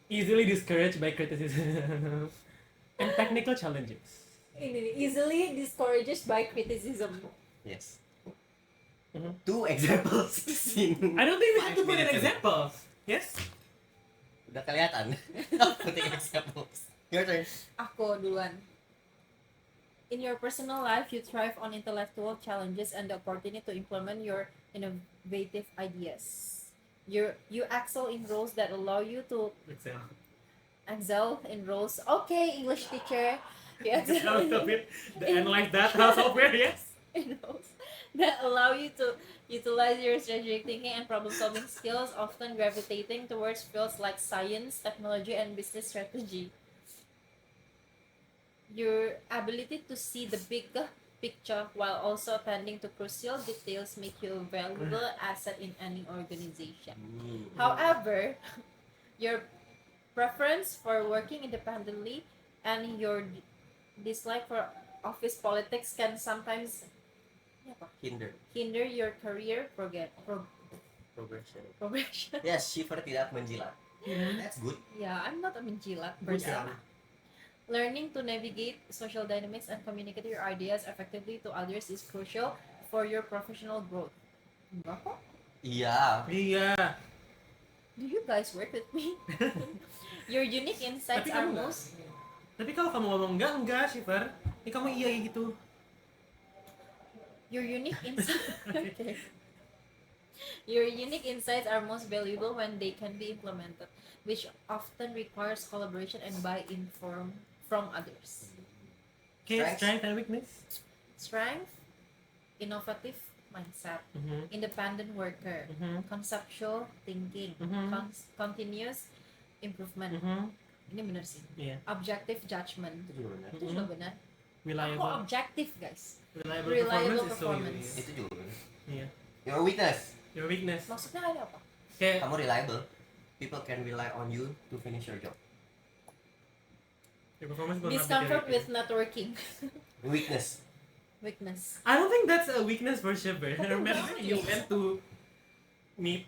Easily discouraged by criticism and technical challenges. Ini easily discourages by criticism. Yes. Mhm. 2 examples. I don't think we have to 5 put in minutes ago. examples. Yes. Udah kelihatan. Putting examples. Your turn. Aku duluan. In your personal life, you thrive on intellectual challenges and the opportunity to implement your innovative ideas. You excel in roles that allow you to excel in roles. Okay, English teacher. You excel Out of it. The analyze that house software. Yes. in roles that allow you to utilize your strategic thinking and problem-solving skills, often gravitating towards fields like science, technology, and business strategy. Your ability to see the big picture while also attending to crucial details make you a valuable asset in any organization. However, your preference for working independently and your Dislike for office politics can sometimes hinder your career progression. Yes, Shiver tidak menjilat. That's good. Yeah, I'm not a menjilat Good person. girl. Learning to navigate social dynamics and communicate your ideas effectively to others is crucial for your professional growth. Enggak kok. Iya. Iya. Do you guys work with me? Your unique insights Tapi are kamu nggak. most Tapi kalau kamu ngomong enggak, Shiver. Ini kamu iya gitu. Your unique insights. Okay. Your unique insights are most valuable when they can be implemented, which often requires collaboration and buy-in from others. Okay, Strengths? strength and weakness. Strength, innovative mindset, Mhm. independent worker, Mhm. conceptual thinking, Mhm. continuous improvement. Mhm. Ini benar sih. Iya. Objective judgment. Itu juga benar. Itu juga benar. Kok Reliable. objektif, guys? Reliable Reliable performance is so performance. you. Itu juga benar. Iya. Your weakness. Your weakness. Maksudnya ada apa? Kayak Kamu reliable. People can rely on you to finish your job. your performance will not be Discomfort very with good. networking. Weakness. Weakness. I don't think that's a weakness for Shiver. Remember you went to meet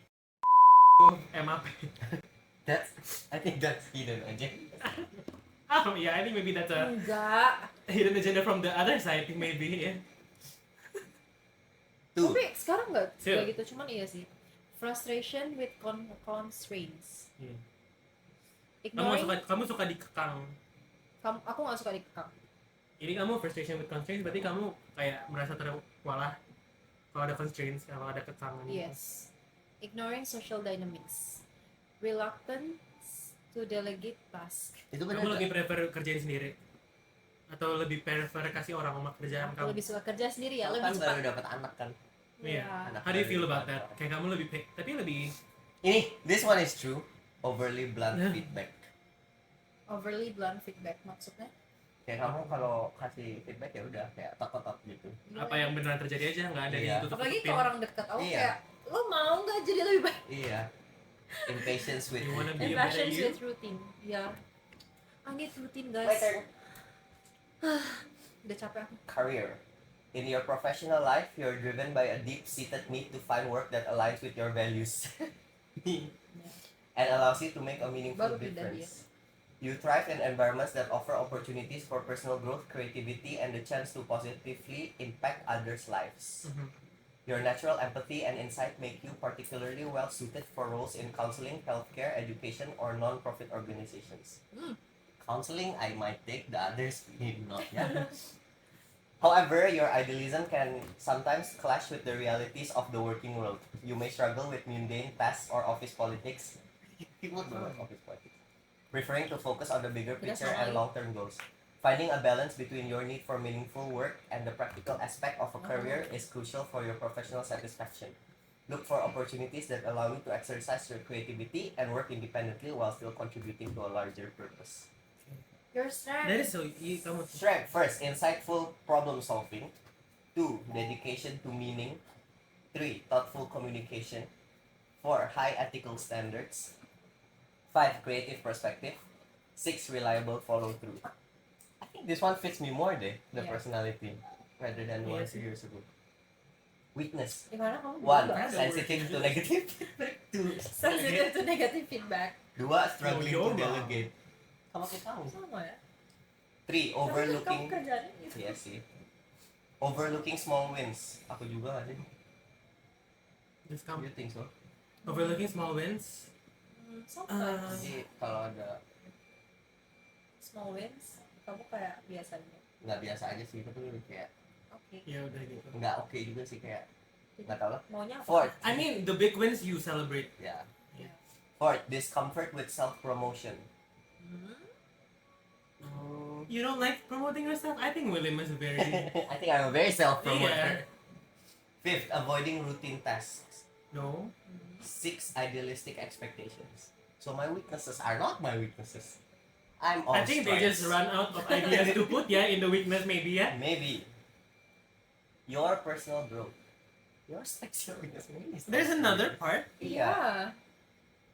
MAP. I think that's hidden aja. Oh yeah, I think maybe that's a Enggak. hidden agenda from the other side, maybe. Yeah. Two. Tapi sekarang enggak Sure. gitu, cuman iya sih. Frustration with constraints. Iya. Ignoring Kamu suka dikekang. aku nggak suka dikekang. Ini kamu frustration with constraints, berarti kamu kayak merasa terwalah kalau ada constraints, kalau ada kekangan. Yes. Ignoring social dynamics. Reluctance to delegate task. Itu benar. Kamu lebih prefer kerjain sendiri atau lebih prefer kasih orang rumah kerjaan Aku kamu? lebih suka kerja sendiri ya, Kamu lebih kan cepat. baru dapat anak kan. Iya. Anak How do you baru feel dapat about that? anak. Kayak kamu lebih tapi lebih Ini, this one is true. Overly blunt Yeah. feedback. Overly blunt feedback maksudnya. Kayak kamu kalau kasih feedback ya udah kayak tok gitu. apa yang beneran terjadi aja, nggak ada Iya. yang Apalagi tutup-tutupin. ke orang dekat, aku Iya. kayak lo mau nggak jadi lebih baik? Iya. Impatience with You wanna it. be a better Impatience you? with routine. Ya. I need routine My guys. turn. Udah capek aku. Career. In your professional life, you're driven by a deep-seated need to find work that aligns with your values and allows you to make a meaningful Baru pindah difference. You thrive in environments that offer opportunities for personal growth, creativity, and the chance to positively impact others' lives. Mhm. Your natural empathy and insight make you particularly well suited for roles in counseling, healthcare, education, or non-profit organizations. Hmm. Counseling, I might take, the others maybe not. Yeah. However, your idealism can sometimes clash with the realities of the working world. You may struggle with mundane tasks or office politics. People don't like office politics. Preferring to focus on the bigger That's picture and not long-term goals. Finding a balance between your need for meaningful work and the practical aspect of a career is crucial for your professional satisfaction. Look for opportunities that allow you to exercise your creativity and work independently while still contributing to a larger purpose. Your strength. That is so kamu Strength first, insightful problem solving. 2, dedication to meaning. 3, thoughtful communication. 4, high ethical standards. 5, creative perspective. 6, reliable follow through. I think this one fits me more the Yeah. personality rather than one Yes. 2 years ago. Weakness. Gimana kamu? 1, Ada sensitive to working negative feedback. 2, Sensitive to negative feedback. 2, struggling to Yoga. delegate. Sama kayak kamu. Sama ya. 3, overlooking. Kamu kerjanya gitu. Iya sih. Overlooking small wins. Aku juga gak sih? just come. You think so? Overlooking small wins. Sometimes Jadi kalau ada small wins, kamu kayak biasanya. nggak biasa aja sih, tapi lebih kayak Oke. Ya udah gitu. nggak oke juga sih kayak nggak tahu lah. Maunya apa? 4, I mean the big wins you celebrate. ya. Yeah. 4, discomfort with self promotion. Hmm? You don't like promoting yourself? I think William is very I think I'm a very self yeah. promoter. 5th, avoiding routine tasks. No. 6, idealistic expectations. So my weaknesses are not my weaknesses. I'm all I think they just strengths. run out of ideas to put in the weakness maybe Maybe. Your personal growth. Your strengths, your weakness. Maybe it's There's not another part. Iya.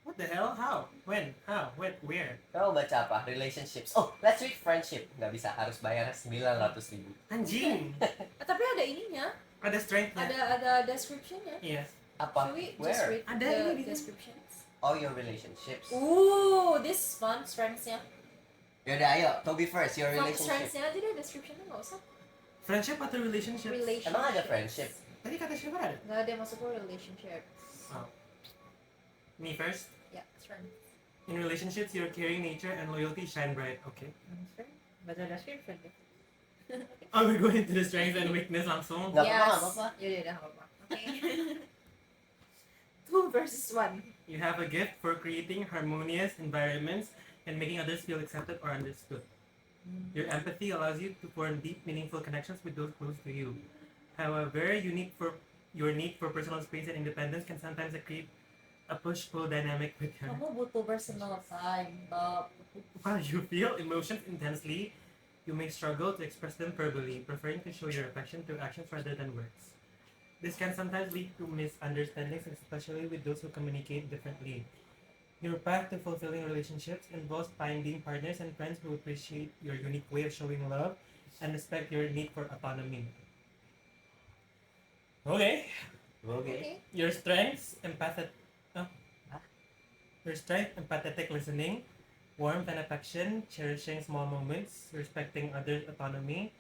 What the hell? How? When? How? When? Where? Kamu baca apa? Relationships. Oh, let's read friendship. Nggak bisa, harus bayar 900.000. Anjing. Tapi ada ininya, Ada strength-nya. ada descriptionnya. Yes. Apa? Should we just Where? read Ada the ini di- descriptions? Oh, your relationships. Ooh, this is fun. Strengths-nya. Yaudah, ayo. Toby first, your From relationship. strengths-nya aja deh, description-nya nggak usah. Friendship atau relationship? Relationship. Emang ada friendship? Tadi kata siapa ada? Nggak ada masuk ke relationship. Me first. Ya, strength. In relationships, your caring nature and loyalty shine bright. Okay. Baca description deh. Are we going to the strengths and weakness langsung? Nggak apa-apa, nggak apa-apa. Yaudah, nggak apa-apa. Okay. 2 versus 1. You have a gift for creating harmonious environments and making others feel accepted or understood. Your empathy allows you to form deep, meaningful connections with those close to you. However, your need for personal space and independence can sometimes create a push-pull dynamic with your. Kamu butuh personal time, Bob. While you feel emotions intensely, you may struggle to express them verbally, preferring to show your affection through actions rather than words. This can sometimes lead to misunderstandings, especially with those who communicate differently. Your path to fulfilling relationships involves finding partners and friends who appreciate your unique way of showing love and respect your need for autonomy. Okay. Okay. Your strengths, empathetic listening, warmth and affection, cherishing small moments, respecting others' autonomy,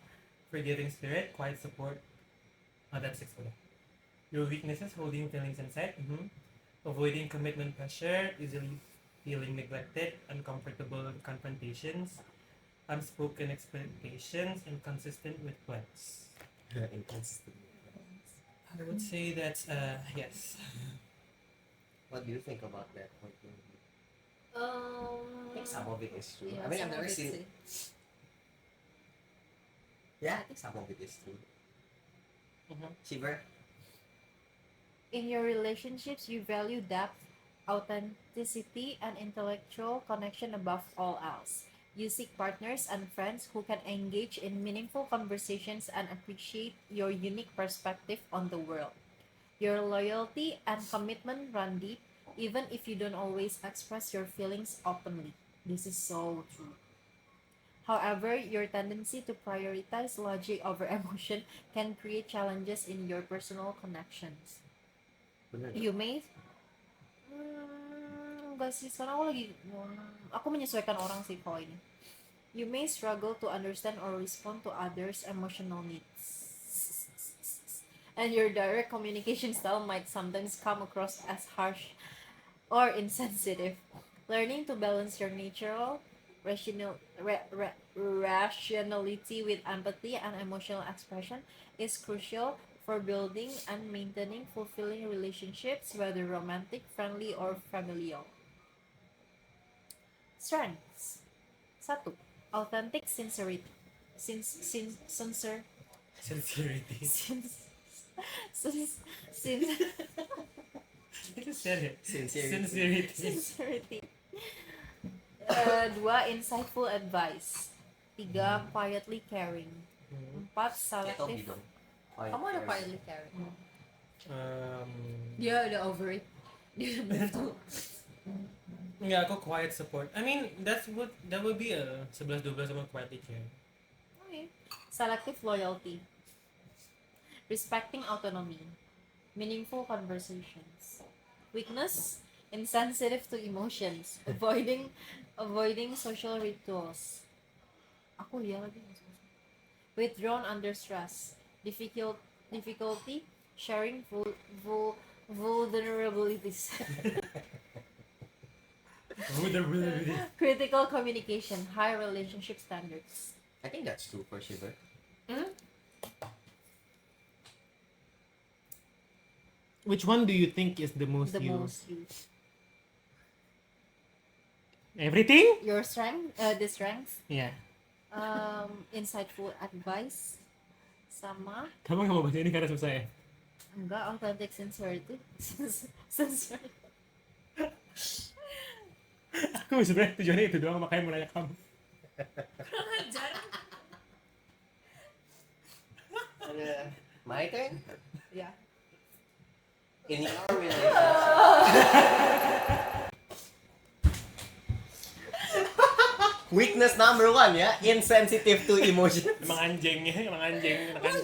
forgiving spirit, quiet support. Oh, that's 6 pala. Your weaknesses, holding feelings inside, avoiding commitment pressure, easily feeling neglected, uncomfortable confrontations, unspoken expectations, inconsistent with plans. Inconsistent. I would say that's yes. What do you think about that? I think some of it is true. Yeah, I mean, I've some of never it's seen. true. Yeah, I think some of it is true. Shiver. In your relationships, you value depth, authenticity, and intellectual connection above all else. You seek partners and friends who can engage in meaningful conversations and appreciate your unique perspective on the world. Your loyalty and commitment run deep, even if you don't always express your feelings openly. This is so true. However, your tendency to prioritize logic over emotion can create challenges in your personal connections. Bener. You may enggak sih, sekarang aku menyesuaikan orang sih kalau ini. You may struggle to understand or respond to others' emotional needs. And your direct communication style might sometimes come across as harsh or insensitive. Learning to balance your natural rationality with empathy and emotional expression is crucial for building and maintaining fulfilling relationships, whether romantic, friendly, or familial. Strengths. 1. Authentic sincerity. Sincerity. I just said it. Sincerity. Sincerity. 2. Insightful advice. 3. Quietly caring. 4. Kayak Selective. Toby dong. Kamu ada quietly caring. Dia udah over it. Dia udah move to. Enggak, aku quiet support. I mean, that would be a 11-12 sama quietly caring. Okay. Selective loyalty. Respecting autonomy. Meaningful conversations. Weakness. Insensitive to emotions. Avoiding social rituals. Aku ya lagi. Withdrawn under stress. Difficulty sharing vulnerabilities. Critical communication. High relationship standards. I think that's true for Shiver. Which one do you think is the most The used? most used. Everything? Your strength, the strengths, Yeah. insightful advice, sama Kamu nggak mau baca ini karena susah ya? enggak authentic sincerity, sincerity. Aku sebenarnya tujuannya itu doang, makanya mau nanya kamu. My turn. Ya. In your relationship. Weakness number 1 ya, insensitive to emotion. Emang anjing ya, emang anjing. Lu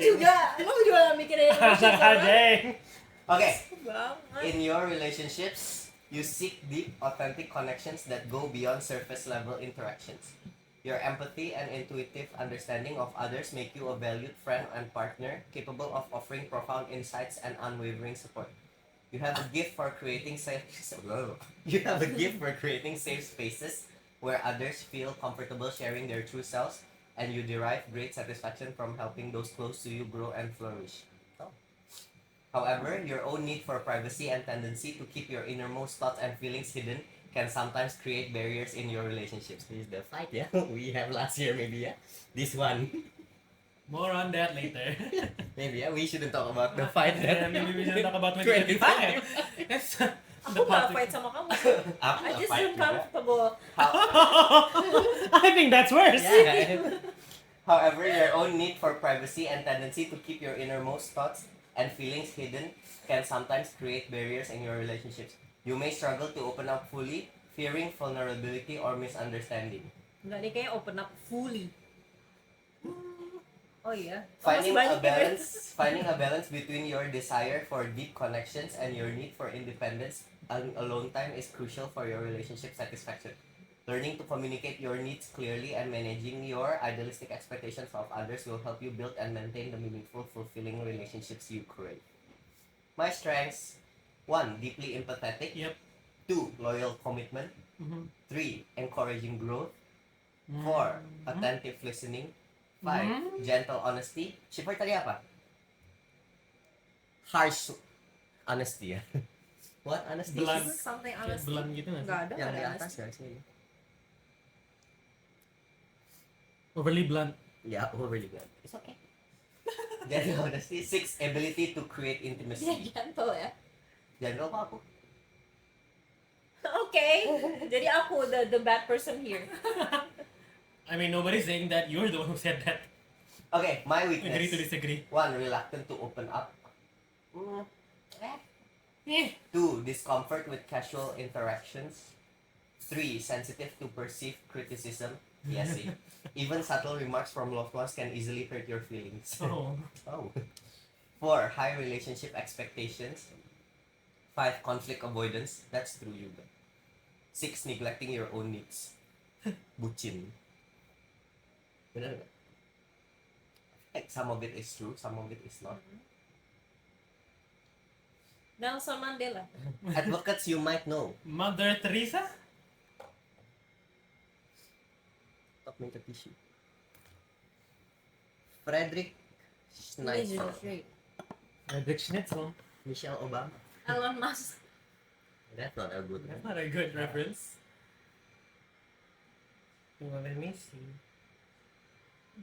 juga mikirin emotion sama. Anjing. Okay, Banget. in your relationships, you seek deep, authentic connections that go beyond surface level interactions. Your empathy and intuitive understanding of others make you a valued friend and partner, capable of offering profound insights and unwavering support. You have a gift for creating safe spaces where others feel comfortable sharing their true selves, and you derive great satisfaction from helping those close to you grow and flourish. However, your own need for privacy and tendency to keep your innermost thoughts and feelings hidden can sometimes create barriers in your relationships. This is the fight, yeah, we have last year, maybe, yeah. This one, More on that later. maybe, yeah. We shouldn't talk about the fight. Yeah, maybe we should talk about 2025. That's Aku gak fight sama kamu. Aku I nggak just fight juga. uncomfortable. I think that's worse. Yeah. However, your own need for privacy and tendency to keep your innermost thoughts and feelings hidden can sometimes create barriers in your relationships. You may struggle to open up fully, fearing vulnerability or misunderstanding. Enggak, dia kayaknya open up fully. Oh iya. Finding Masih a banyak balance between your desire for deep connections and your need for independence and alone time is crucial for your relationship satisfaction. Learning to communicate your needs clearly and managing your idealistic expectations of others will help you build and maintain the meaningful, fulfilling relationships you crave. My strengths: 1. Deeply empathetic. Yep. 2. Loyal commitment. Mhm. 3. Encouraging growth. Mm-hmm. 4. Attentive listening. 5. Gentle honesty. Shipper tadi apa? Harsh honesty ya. What honesty? Blunt. Something Kayak honest. belan gitu nggak sih? Enggak ada, Yang nggak di ada atas honest. garisnya. Overly blunt. Yeah, really good. It's okay. Gentle honesty. 6. Ability to create Dia intimacy. gentle ya. Gentle apa aku? Okay. Jadi aku the bad person here. I mean, nobody's saying that. You're the one who said that. Okay, my Agree to weakness. disagree. 1. Reluctant to open up. 2. Discomfort with casual interactions. 3. Sensitive to perceived criticism. Yes, see. Even subtle remarks from loved ones can easily hurt your feelings. Oh. Oh. 4. High relationship expectations. 5. Conflict avoidance. That's true juga. 6. Neglecting your own needs. Bucin. Benar nggak? Like, some of it is true, some of it is not. Nelson Mandela. Advocates you might know. Mother Teresa? Stop minta tisu. Frederick Schneider. Frederick Schnitzel. Michelle Obama. Elon Musk. That's not a good That's one. not a good reference. Well, let me see.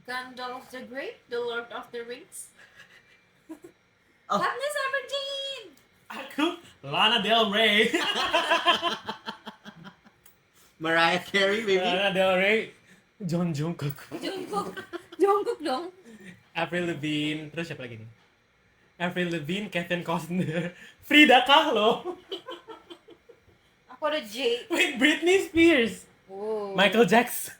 Gandalf the Great, the Lord of the Rings. Oh. Katniss Everdeen. Aku, Lana Del Rey. Mariah Carey, baby. Lana Del Rey. John Jungkook. Jungkook dong. Avril Lavigne. Terus siapa lagi nih? Avril Lavigne, Kevin Costner, Frida Kahlo. Aku ada J. Wait, Britney Spears. Oh. Michael Jackson.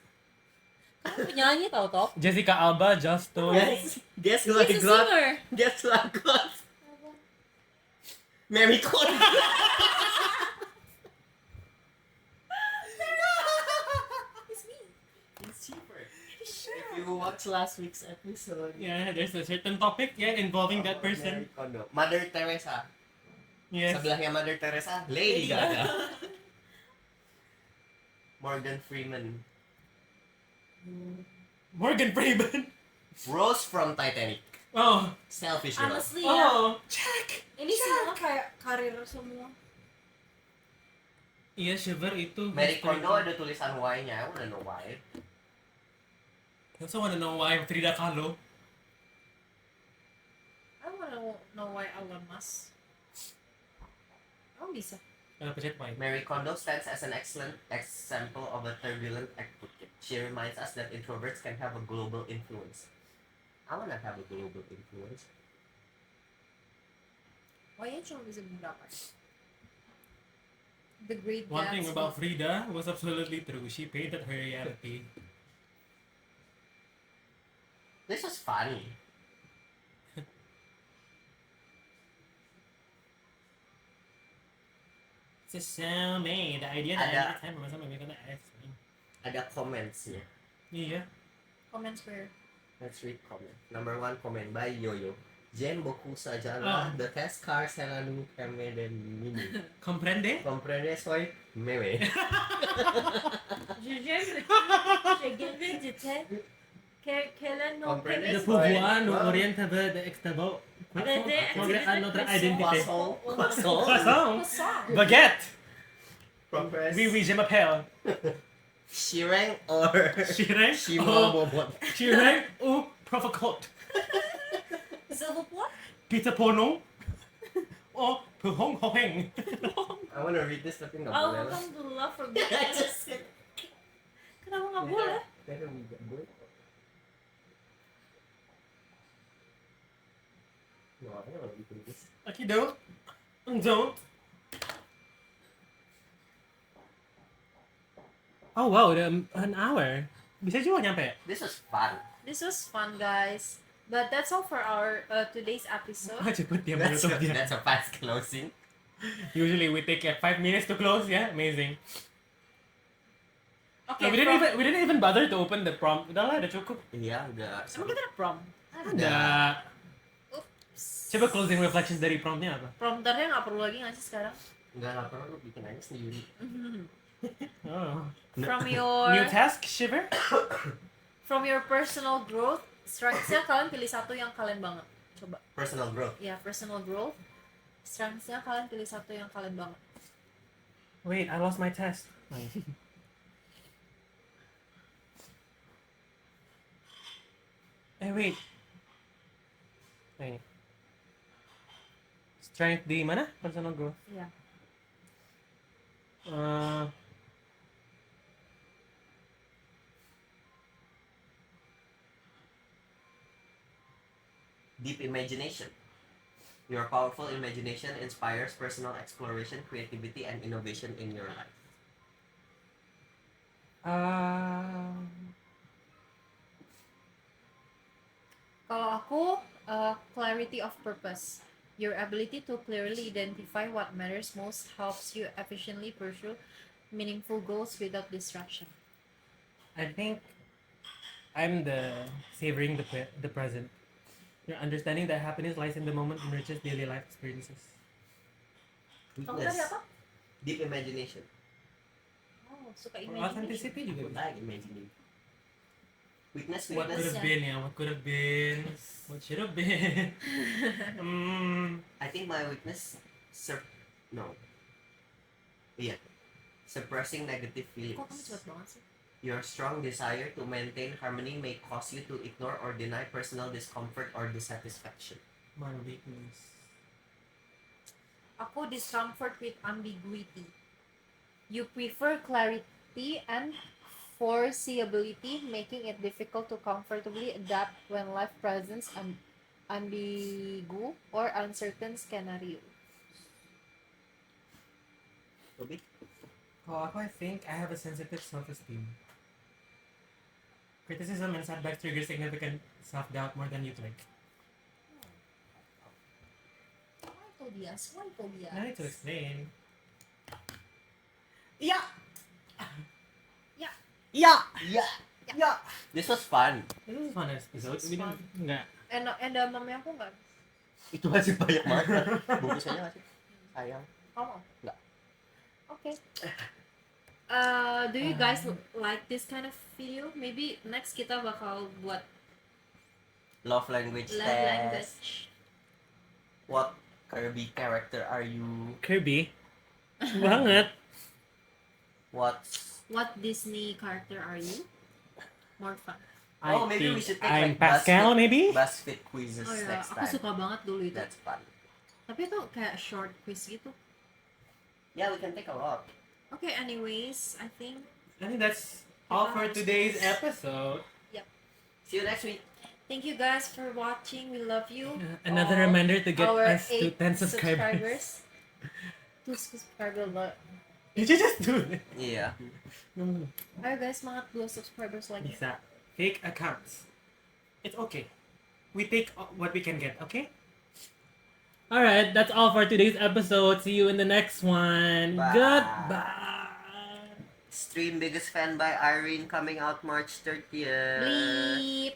Kamu penyanyi tau Top? Jessica Alba, Justo. Guess who I He's a got? singer. Guess who I got? Mary Cotton. It's me. It's cheaper. If you watch last week's episode. Yeah, there's a certain topic involving that Mary person. Kondo. Mother Teresa. Yes. Sebelahnya Mother Teresa, Lady Gaga. Morgan Freeman. Morgan Freeman. Rose from Titanic. Oh. Selfish girl. Honestly ya, Oh. Check. ini semua kayak karir semua. Iya, Shiver itu. Mary Kondo ada tulisan Y-nya. I wanna know why. I also wanna know why Frida Kahlo. I wanna know why Elon Musk. Oh bisa. Pencet why. Mary Kondo stands as an excellent example of a turbulent advocate. She reminds us that introverts can have a global influence. I wanna have a global influence. Why-nya cuma bisa berapa? The Great One thing Gatsby. about Frida was absolutely true. She painted her reality. This was fun. It's so made. The idea that Ada. every time somebody gonna ask me. Ada comments-nya. Iya. Comments where? Let's read comment. Number 1 comment by Yoyo. Jen boku sajalah the test car selalu keme dan mini. Comprende? Comprende soy meme. Comprende? De pouvoir nous orienter vers de extravagant. Notre identité. Croissant. Croissant. Croissant. Baguette. Progress. Oui, oui, je m'appelle. Shireng or Shireng. Shimo Bobot. Shireng ou Provocote. Silver plot? Peter Pono. Or Puhong Hoheng. I wanna read this tapi nggak Oh, boleh lah. alhamdulillah for I just said. Kenapa nggak boleh? Better we get boleh. No, I don't want to read this. Okay, don't. Don't. Oh wow, udah an hour. Bisa juga nyampe. This was fun. This was fun, guys. But that's all for our today's episode. Ah, cepet dia That's menutup dia. a fast closing. Usually we take 5 minutes to close, yeah? Amazing. Okay, we didn't even bother to open the prompt. Udah lah, udah cukup. Iya, udah. Emang kita ada prom? Udah. Coba closing reflections dari promptnya apa? Prompternya nggak perlu lagi nggak sih sekarang? Nggak perlu, lu bikin aja sendiri. Oh. From your New task, Shiver? from your personal growth, strengths-nya kalian pilih satu yang kalian banget. Coba. Personal growth. Ya, personal growth. Strengths-nya kalian pilih satu yang kalian banget. Wait, I lost my test. Wait. Wait. Strength di mana? Personal growth. Iya. Deep imagination. Your powerful imagination inspires personal exploration, creativity, and innovation in your life. Kalau aku, clarity of purpose. Your ability to clearly identify what matters most helps you efficiently pursue meaningful goals without distraction. I think I'm the savoring the present. Your understanding that happiness lies in the moment enriches daily life experiences. Kamu tadi apa? Deep imagination. Oh, suka Or imagination. authenticity juga bisa. Like imagining. Weakness, What could weakness. have been, yeah. What could have been. What should have been. I think my weakness, no. Yeah. Suppressing negative Kok kamu feelings. cepet banget sih? Your strong desire to maintain harmony may cause you to ignore or deny personal discomfort or dissatisfaction. My weakness. Aku discomfort with ambiguity. You prefer clarity and foreseeability, making it difficult to comfortably adapt when life presents an ambigu or uncertain scenario. Toby? Oh, I think I have a sensitive self-esteem. Criticism and setbacks trigger significant self-doubt more than you think. Why Tobias? Why Tobias? No need to explain. Yeah. Yeah. Yeah. Yeah. Yeah. This was fun. This is a fun episode. This was We didn't, enggak. Edamame aku nggak? Itu masih banyak banget. Bungkus aja nggak sih? Sayang. Kamu? Nggak. Okay. Do you guys like this kind of video? Maybe next kita bakal buat Love language love test. language. What Kirby character are you? Kirby. Banget. What's What Disney character are you? More fun. Oh, maybe we should take I'm like Pascal, maybe? BuzzFeed quizzes Oh ya, next aku time. suka banget dulu itu. That's fun. Tapi itu kayak short quiz gitu. Yeah, we can take a lot. Okay, anyways, I think I think that's all for today's episode. See you next week. thank you guys for watching. We love you. Another All reminder to get our us to 8 10 subscribers. 2 subscribers. Did you just do it? Yeah. Ayo guys, semangat 2 subscribers lagi. Bisa. Fake accounts. It's okay. We take what we can get, okay? Alright, that's all for today's episode. See you in the next one. Bye. Goodbye. Stream Biggest Fan by Irene coming out March 30th. Bleep.